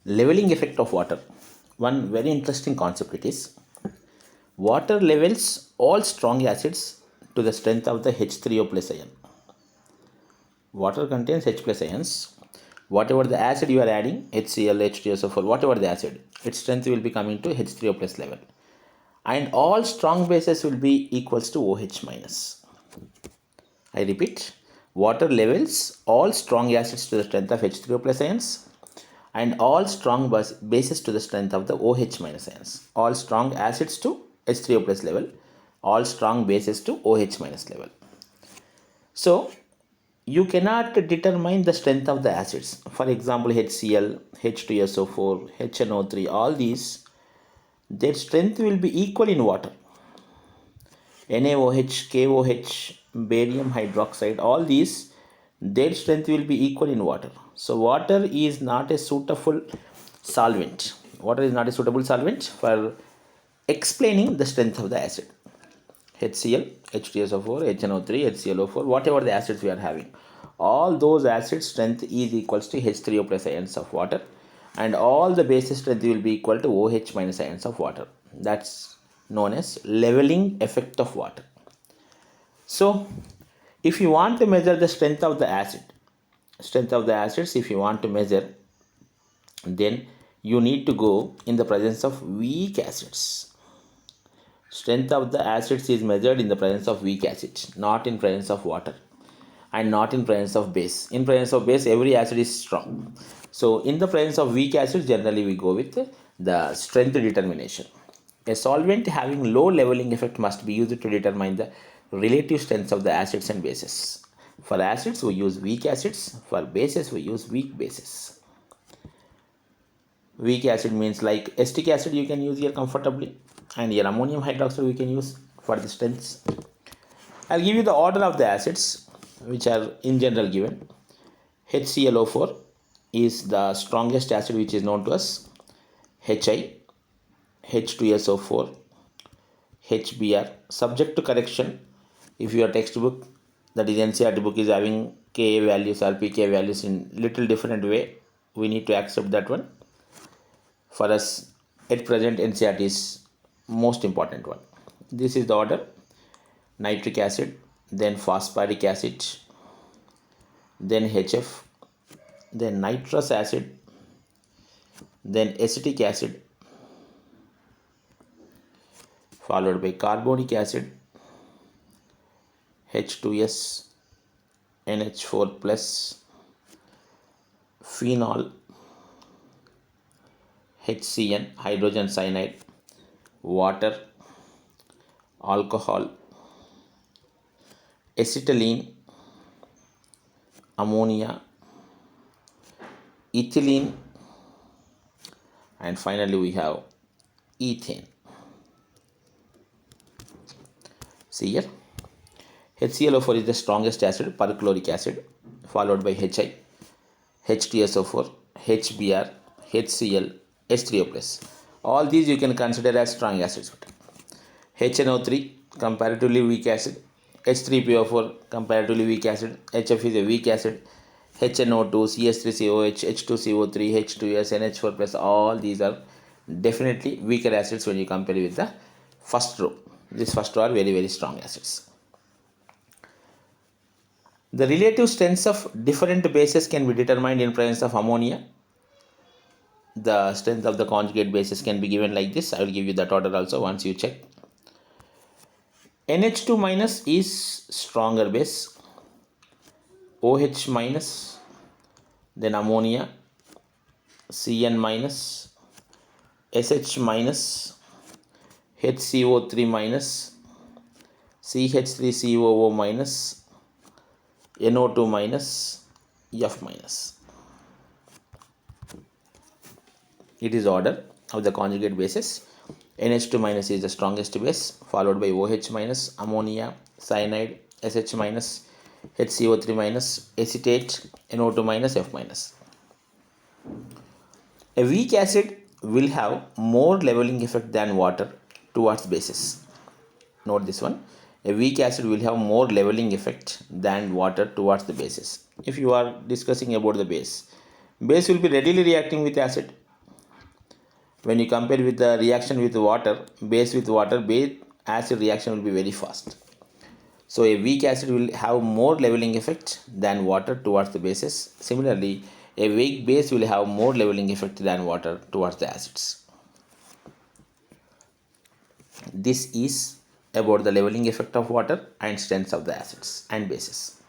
Leveling effect of water. One very interesting concept it is. Water levels all strong acids to the strength of the H3O plus ion. Water contains H plus ions. Whatever the acid you are adding, HCl, H2SO4, whatever the acid, its strength will be coming to H3O plus level. And all strong bases will be equals to OH minus. I repeat, water levels all strong acids to the strength of H3O plus ions and all strong bases to the strength of the OH minus ions. All strong acids to H3O plus level, all strong bases to OH minus level. So, you cannot determine the strength of the acids. For example, HCl, H2SO4, HNO3, all these, their strength will be equal in water. NaOH, KOH, barium hydroxide, all these, their strength will be equal in water. So water is not a suitable solvent. Water is not a suitable solvent for explaining the strength of the acid. HCl, H2SO4, HNO3, HClO4, whatever the acids we are having. All those acids strength is equals to H3O plus ions of water, and all the bases strength will be equal to OH minus ions of water. That's known as leveling effect of water. So, if you want to measure the strength of the acids, if you want to measure, then you need to go in the presence of weak acids. Strength of the acids is measured in the presence of weak acids, not in presence of water and not in presence of base. In presence of base, every acid is strong. So in the presence of weak acids, generally we go with the strength determination. A solvent having low leveling effect must be used to determine the relative strengths of the acids and bases. For acids, we use weak acids. For bases, we use weak bases. Weak acid means like acetic acid you can use here comfortably, and your ammonium hydroxide we can use for the strengths. I'll give you the order of the acids which are in general given. HClO4 is the strongest acid which is known to us. Hi, H2SO4, HBr. Subject to correction, if your textbook, that is NCERT book, is having Ka values or pK values in little different way, we need to accept that one. For us at present, NCERT is most important one. This is the order: nitric acid, then phosphoric acid, then HF, then nitrous acid, then acetic acid, followed by carbonic acid, H2S, NH4 plus, phenol, HCN, hydrogen cyanide, water, alcohol, acetylene, ammonia, ethylene, and finally we have ethane. See here, HClO4 is the strongest acid, perchloric acid, followed by Hi, H2SO4, HBr, HCl, H3O+. All these you can consider as strong acids. HNO3, comparatively weak acid. H3PO4, comparatively weak acid. HF is a weak acid. HNO2, CH3COH, H2CO3, H2S, NH4+, all these are definitely weaker acids when you compare with the first row. This first row are very, very strong acids. The relative strengths of different bases can be determined in presence of ammonia. The strength of the conjugate bases can be given like this. I will give you that order also once you check. NH2 minus is stronger base. OH minus, then ammonia, Cn minus, SH minus, HCO3 minus, CH3COO minus, NO2 minus, F minus. It is order of the conjugate bases. NH2 minus is the strongest base, followed by OH minus, ammonia, cyanide, SH minus, HCO3 minus, acetate, NO2 minus, F minus. A weak acid will have more leveling effect than water towards bases. Note this one. A weak acid will have more leveling effect than water towards the bases. If you are discussing about the base will be readily reacting with acid. When you compare with the reaction with water, base with water, base acid reaction will be very fast. So a weak acid will have more leveling effect than water towards the bases. Similarly, a weak base will have more leveling effect than water towards the acids. This is about the leveling effect of water and strengths of the acids and bases.